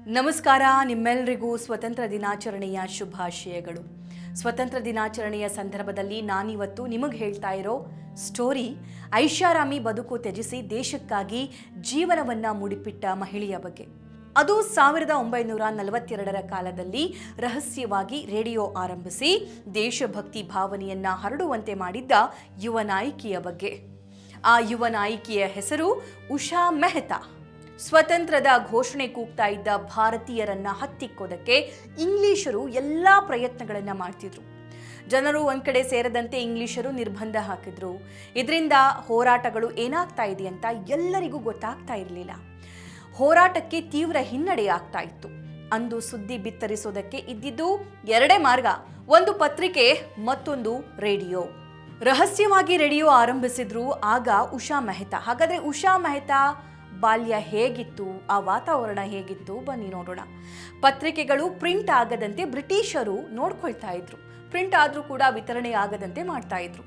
ನಮಸ್ಕಾರ. ನಿಮ್ಮೆಲ್ಲರಿಗೂ ಸ್ವತಂತ್ರ ದಿನಾಚರಣೆಯ ಶುಭಾಶಯಗಳು. ಸ್ವತಂತ್ರ ದಿನಾಚರಣೆಯ ಸಂದರ್ಭದಲ್ಲಿ ನಾನಿವತ್ತು ನಿಮಗೆ ಹೇಳ್ತಾ ಇರೋ ಸ್ಟೋರಿ ಐಷಾರಾಮಿ ಬದುಕು ತ್ಯಜಿಸಿ ದೇಶಕ್ಕಾಗಿ ಜೀವನವನ್ನು ಮುಡಿಪಿಟ್ಟ ಮಹಿಳೆಯ ಬಗ್ಗೆ. ಅದು 1942ರ ಕಾಲದಲ್ಲಿ ರಹಸ್ಯವಾಗಿ ರೇಡಿಯೋ ಆರಂಭಿಸಿ ದೇಶಭಕ್ತಿ ಭಾವನೆಯನ್ನು ಹರಡುವಂತೆ ಮಾಡಿದ್ದ ಯುವ ನಾಯಕಿಯ ಬಗ್ಗೆ. ಆ ಯುವ ನಾಯಕಿಯ ಹೆಸರು ಉಷಾ ಮೆಹ್ತಾ. ಸ್ವತಂತ್ರದ ಘೋಷಣೆ ಕೂಗ್ತಾ ಇದ್ದ ಭಾರತೀಯರನ್ನ ಹತ್ತಿಕ್ಕೋದಕ್ಕೆ ಇಂಗ್ಲಿಷರು ಎಲ್ಲ ಪ್ರಯತ್ನಗಳನ್ನು ಮಾಡ್ತಿದ್ರು. ಜನರು ಒಂದ್ ಕಡೆ ಸೇರದಂತೆ ಇಂಗ್ಲಿಷರು ನಿರ್ಬಂಧ ಹಾಕಿದ್ರು. ಇದರಿಂದ ಹೋರಾಟಗಳು ಏನಾಗ್ತಾ ಇದೆ ಅಂತ ಎಲ್ಲರಿಗೂ ಗೊತ್ತಾಗ್ತಾ ಇರಲಿಲ್ಲ. ಹೋರಾಟಕ್ಕೆ ತೀವ್ರ ಹಿನ್ನಡೆ ಆಗ್ತಾ ಇತ್ತು. ಅಂದು ಸುದ್ದಿ ಬಿತ್ತರಿಸೋದಕ್ಕೆ ಇದ್ದಿದ್ದು ಎರಡೇ ಮಾರ್ಗ, ಒಂದು ಪತ್ರಿಕೆ, ಮತ್ತೊಂದು ರೇಡಿಯೋ. ರಹಸ್ಯವಾಗಿ ರೇಡಿಯೋ ಆರಂಭಿಸಿದ್ರು ಆಗ ಉಷಾ ಮೆಹ್ತಾ. ಹಾಗಾದ್ರೆ ಉಷಾ ಮೆಹ್ತಾ ಬಾಲ್ಯ ಹೇಗಿತ್ತು, ಆ ವಾತಾವರಣ ಹೇಗಿತ್ತು, ಬನ್ನಿ ನೋಡೋಣ. ಪತ್ರಿಕೆಗಳು ಪ್ರಿಂಟ್ ಆಗದಂತೆ ಬ್ರಿಟಿಷರು ನೋಡ್ಕೊಳ್ತಾ ಇದ್ರು. ಪ್ರಿಂಟ್ ಆದರೂ ಕೂಡ ವಿತರಣೆ ಆಗದಂತೆ ಮಾಡ್ತಾ ಇದ್ರು.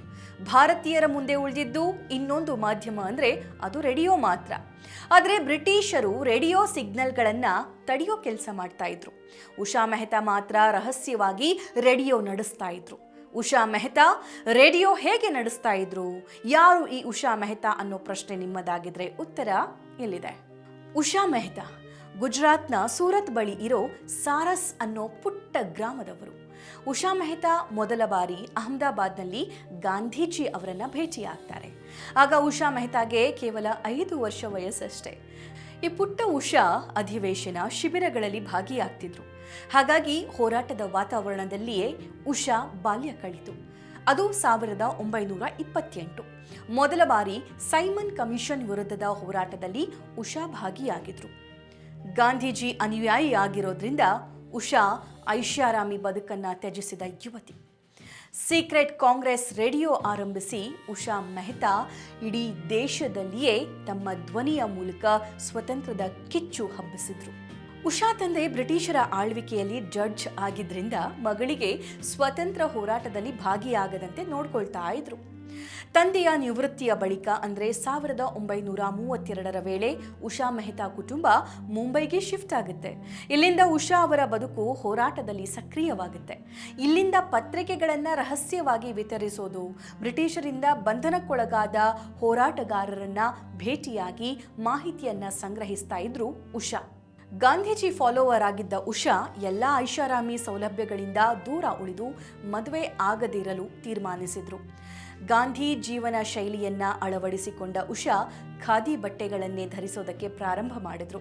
ಭಾರತೀಯರ ಮುಂದೆ ಉಳಿದಿದ್ದು ಇನ್ನೊಂದು ಮಾಧ್ಯಮ ಅಂದರೆ ಅದು ರೇಡಿಯೋ ಮಾತ್ರ. ಆದರೆ ಬ್ರಿಟಿಷರು ರೇಡಿಯೋ ಸಿಗ್ನಲ್ಗಳನ್ನು ತಡೆಯೋ ಕೆಲಸ ಮಾಡ್ತಾ ಇದ್ರು. ಉಷಾ ಮೆಹ್ತಾ ಮಾತ್ರ ರಹಸ್ಯವಾಗಿ ರೇಡಿಯೋ ನಡೆಸ್ತಾ ಇದ್ರು. ಉಷಾ ಮೆಹ್ತಾ ರೇಡಿಯೋ ಹೇಗೆ ನಡೆಸ್ತಾ ಇದ್ರು? ಯಾರು ಈ ಉಷಾ ಮೆಹ್ತಾ ಅನ್ನೋ ಪ್ರಶ್ನೆ ನಿಮ್ಮದಾಗಿದ್ರೆ ಉತ್ತರ ಇಲ್ಲಿದೆ. ಉಷಾ ಮೆಹ್ತಾ ಗುಜರಾತ್ನ ಸೂರತ್ ಬಳಿ ಇರೋ ಸಾರಸ್ ಅನ್ನೋ ಪುಟ್ಟ ಗ್ರಾಮದವರು. ಉಷಾ ಮೆಹ್ತಾ ಮೊದಲ ಬಾರಿ ಅಹಮದಾಬಾದ್ನಲ್ಲಿ ಗಾಂಧೀಜಿ ಅವರನ್ನ ಭೇಟಿಯಾಗ್ತಾರೆ. ಆಗ ಉಷಾ ಮೆಹ್ತಾಗೆ ಕೇವಲ 5 ವರ್ಷ ವಯಸ್ಸಷ್ಟೇ. ಈ ಪುಟ್ಟ ಉಷಾ ಅಧಿವೇಶನ ಶಿಬಿರಗಳಲ್ಲಿ ಭಾಗಿಯಾಗ್ತಿದ್ರು. ಹಾಗಾಗಿ ಹೋರಾಟದ ವಾತಾವರಣದಲ್ಲಿಯೇ ಉಷಾ ಬಾಲ್ಯ ಕಳಿತು. ಅದು 1928. ಮೊದಲ ಬಾರಿ ಸೈಮನ್ ಕಮಿಷನ್ ವಿರುದ್ಧದ ಹೋರಾಟದಲ್ಲಿ ಉಷಾ ಭಾಗಿಯಾಗಿದ್ರು. ಗಾಂಧೀಜಿ ಅನುಯಾಯಿ ಆಗಿರೋದ್ರಿಂದ ಉಷಾ ಐಷಾರಾಮಿ ಬದುಕನ್ನ ತ್ಯಜಿಸಿದ ಯುವತಿ. ಸೀಕ್ರೆಟ್ ಕಾಂಗ್ರೆಸ್ ರೇಡಿಯೋ ಆರಂಭಿಸಿ ಉಷಾ ಮೆಹ್ತಾ ಇಡೀ ದೇಶದಲ್ಲಿಯೇ ತಮ್ಮ ಧ್ವನಿಯ ಮೂಲಕ ಸ್ವತಂತ್ರದ ಕಿಚ್ಚು ಹಬ್ಬಿಸಿದ್ರು. ಉಷಾ ತಂದೆ ಬ್ರಿಟಿಷರ ಆಳ್ವಿಕೆಯಲ್ಲಿ ಜಡ್ಜ್ ಆಗಿದ್ರಿಂದ ಮಗಳಿಗೆ ಸ್ವತಂತ್ರ ಹೋರಾಟದಲ್ಲಿ ಭಾಗಿಯಾಗದಂತೆ ನೋಡ್ಕೊಳ್ತಾ ಇದ್ರು. ತಂದೆಯ ನಿವೃತ್ತಿಯ ಬಳಿಕ ಅಂದರೆ 1932ರ ವೇಳೆ ಉಷಾ ಮೆಹ್ತಾ ಕುಟುಂಬ ಮುಂಬೈಗೆ ಶಿಫ್ಟ್ ಆಗುತ್ತೆ. ಇಲ್ಲಿಂದ ಉಷಾ ಅವರ ಬದುಕು ಹೋರಾಟದಲ್ಲಿ ಸಕ್ರಿಯವಾಗುತ್ತೆ. ಇಲ್ಲಿಂದ ಪತ್ರಿಕೆಗಳನ್ನು ರಹಸ್ಯವಾಗಿ ವಿತರಿಸೋದು, ಬ್ರಿಟಿಷರಿಂದ ಬಂಧನಕ್ಕೊಳಗಾದ ಹೋರಾಟಗಾರರನ್ನ ಭೇಟಿಯಾಗಿ ಮಾಹಿತಿಯನ್ನ ಸಂಗ್ರಹಿಸ್ತಾ ಇದ್ರು ಉಷಾ. ಗಾಂಧೀಜಿ ಫಾಲೋವರ್ ಆಗಿದ್ದ ಉಷಾ ಎಲ್ಲ ಐಷಾರಾಮಿ ಸೌಲಭ್ಯಗಳಿಂದ ದೂರ ಉಳಿದು ಮದುವೆ ಆಗದಿರಲು ತೀರ್ಮಾನಿಸಿದ್ರು. ಗಾಂಧಿ ಜೀವನ ಶೈಲಿಯನ್ನ ಅಳವಡಿಸಿಕೊಂಡ ಉಷಾ ಖಾದಿ ಬಟ್ಟೆಗಳನ್ನೇ ಧರಿಸೋದಕ್ಕೆ ಪ್ರಾರಂಭ ಮಾಡಿದ್ರು.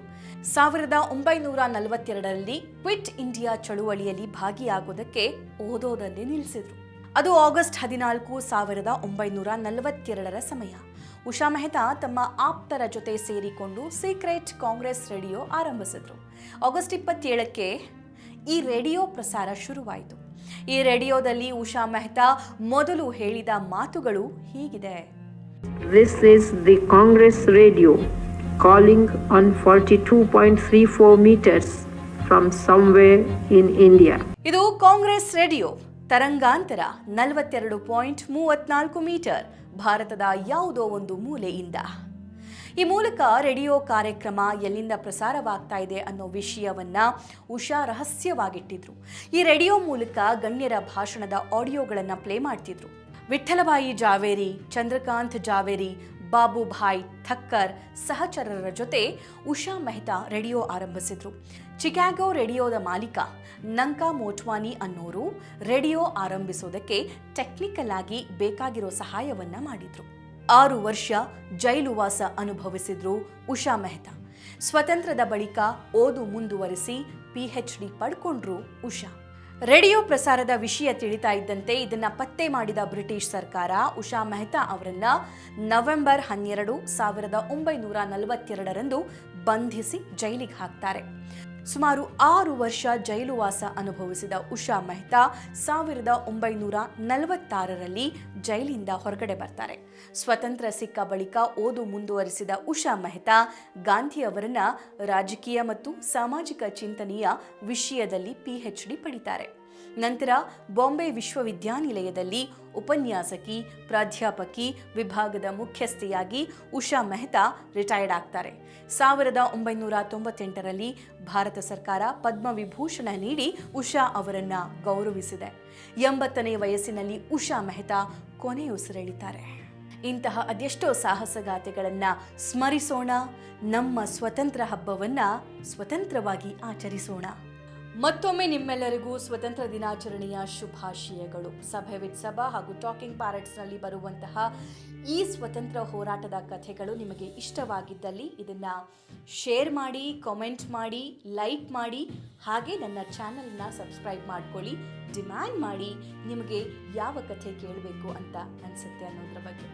1942ರಲ್ಲಿ ಕ್ವಿಟ್ ಇಂಡಿಯಾ ಚಳುವಳಿಯಲ್ಲಿ ಭಾಗಿಯಾಗೋದಕ್ಕೆ ಓದೋದನ್ನೇ ನಿಲ್ಲಿಸಿದ್ರು. ಅದು ಆಗಸ್ಟ್ 14, 1942ರ ಸಮಯ. ಉಷಾ ಮೆಹ್ತಾ ತಮ್ಮ ಆಪ್ತರ ಜೊತೆ ಸೇರಿಕೊಂಡು ಸೀಕ್ರೆಟ್ ಕಾಂಗ್ರೆಸ್ ರೇಡಿಯೋ ಆರಂಭಿಸಿದ್ರು. ಆಗಸ್ಟ್ 27ಕ್ಕೆ ಈ ರೇಡಿಯೋ ಪ್ರಸಾರ ಶುರುವಾಯಿತು. ಈ ರೇಡಿಯೋದಲ್ಲಿ ಉಷಾ ಮೆಹ್ತಾ ಮೊದಲು ಹೇಳಿದ ಮಾತುಗಳು ಹೀಗಿದೆ. This is the Congress radio calling on 42.34 meters from somewhere in India. ಇದು ಕಾಂಗ್ರೆಸ್ ರೇಡಿಯೋ, ತರಂಗಾಂತರ 42.34 ಮೀಟರ್, ಭಾರತದ ಯಾವುದೋ ಒಂದು ಮೂಲೆಯಿಂದ. ಈ ಮೂಲಕ ರೇಡಿಯೋ ಕಾರ್ಯಕ್ರಮ ಎಲ್ಲಿಂದ ಪ್ರಸಾರವಾಗ್ತಾ ಇದೆ ಅನ್ನೋ ವಿಷಯವನ್ನ ಉಷಾ ರಹಸ್ಯವಾಗಿಟ್ಟಿದ್ರು. ಈ ರೇಡಿಯೋ ಮೂಲಕ ಗಣ್ಯರ ಭಾಷಣದ ಆಡಿಯೋಗಳನ್ನು ಪ್ಲೇ ಮಾಡ್ತಿದ್ರು. ವಿಠಲಭಾಯಿ ಜಾವೇರಿ, ಚಂದ್ರಕಾಂತ್ ಜಾವೇರಿ, ಬಾಬುಭಾಯ್ ಥಕ್ಕರ್ ಸಹಚರರ ಜೊತೆ ಉಷಾ ಮೆಹ್ತಾ ರೇಡಿಯೋ ಆರಂಭಿಸಿದ್ರು. ಚಿಕಾಗೋ ರೇಡಿಯೋದ ಮಾಲೀಕ ನಂಕಾ ಮೋಟ್ವಾನಿ ಅನ್ನೋರು ರೇಡಿಯೋ ಆರಂಭಿಸೋದಕ್ಕೆ ಟೆಕ್ನಿಕಲ್ ಆಗಿ ಬೇಕಾಗಿರೋ ಸಹಾಯವನ್ನ ಮಾಡಿದ್ರು. 6 ವರ್ಷ ಜೈಲುವಾಸ ಅನುಭವಿಸಿದ್ರು ಉಷಾ ಮೆಹ್ತಾ. ಸ್ವತಂತ್ರದ ಬಳಿಕ ಓದು ಮುಂದುವರಿಸಿ PhD ಪಡ್ಕೊಂಡ್ರು ಉಷಾ. ರೇಡಿಯೋ ಪ್ರಸಾರದ ವಿಷಯ ತಿಳಿತಾ ಇದ್ದಂತೆ ಇದನ್ನ ಪತ್ತೆ ಮಾಡಿದ ಬ್ರಿಟಿಷ್ ಸರ್ಕಾರ ಉಷಾ ಮೆಹ್ತಾ ಅವರನ್ನ ನವೆಂಬರ್ 12, 1942ರಂದು ಬಂಧಿಸಿ ಜೈಲಿಗೆ ಹಾಕ್ತಾರೆ. ಸುಮಾರು 6 ವರ್ಷ ಜೈಲುವಾಸ ಅನುಭವಿಸಿದ ಉಷಾ ಮೆಹ್ತಾ 1946ರಲ್ಲಿ ಜೈಲಿಂದ ಹೊರಗಡೆ ಬರ್ತಾರೆ. ಸ್ವತಂತ್ರ ಸಿಕ್ಕ ಬಳಿಕ ಓದು ಮುಂದುವರಿಸಿದ ಉಷಾ ಮೆಹ್ತಾ ಗಾಂಧಿ ಅವರನ್ನ ರಾಜಕೀಯ ಮತ್ತು ಸಾಮಾಜಿಕ ಚಿಂತನೆಯ ವಿಷಯದಲ್ಲಿ PhD ಪಡಿತಾರೆ. ನಂತರ ಬಾಂಬೆ ವಿಶ್ವವಿದ್ಯಾನಿಲಯದಲ್ಲಿ ಉಪನ್ಯಾಸಕಿ, ಪ್ರಾಧ್ಯಾಪಕಿ, ವಿಭಾಗದ ಮುಖ್ಯಸ್ಥೆಯಾಗಿ ಉಷಾ ಮೆಹ್ತಾ ರಿಟೈರ್ಡ್ ಆಗ್ತಾರೆ. 1998ರಲ್ಲಿ ಭಾರತ ಸರ್ಕಾರ ಪದ್ಮವಿಭೂಷಣ ನೀಡಿ ಉಷಾ ಅವರನ್ನ ಗೌರವಿಸಿದೆ. 80ನೇ ವಯಸ್ಸಿನಲ್ಲಿ ಉಷಾ ಮೆಹ್ತಾ ಕೊನೆಯುಸಿರೆಳಿತಾರೆ. ಇಂತಹ ಅದೆಷ್ಟೋ ಸಾಹಸಗಾಥೆಗಳನ್ನು ಸ್ಮರಿಸೋಣ. ನಮ್ಮ ಸ್ವತಂತ್ರ ಹಬ್ಬವನ್ನು ಸ್ವತಂತ್ರವಾಗಿ ಆಚರಿಸೋಣ. ಮತ್ತೊಮ್ಮೆ ನಿಮ್ಮೆಲ್ಲರಿಗೂ ಸ್ವತಂತ್ರ ದಿನಾಚರಣೆಯ ಶುಭಾಶಯಗಳು. ಸಭೆ ವಿತ್ ಸಭಾ ಹಾಗೂ ಟಾಕಿಂಗ್ ಪ್ಯಾರೆಟ್ಸ್ನಲ್ಲಿ ಬರುವಂತಹ ಈ ಸ್ವತಂತ್ರ ಹೋರಾಟದ ಕಥೆಗಳು ನಿಮಗೆ ಇಷ್ಟವಾಗಿದ್ದಲ್ಲಿ ಇದನ್ನು ಶೇರ್ ಮಾಡಿ, ಕಾಮೆಂಟ್ ಮಾಡಿ, ಲೈಕ್ ಮಾಡಿ, ಹಾಗೆ ನನ್ನ ಚಾನಲ್ನ ಸಬ್ಸ್ಕ್ರೈಬ್ ಮಾಡ್ಕೊಳ್ಳಿ. ಡಿಮ್ಯಾಂಡ್ ಮಾಡಿ ನಿಮಗೆ ಯಾವ ಕಥೆ ಕೇಳಬೇಕು ಅಂತ ಅನಿಸುತ್ತೆ ಅನ್ನೋದ್ರ ಬಗ್ಗೆ.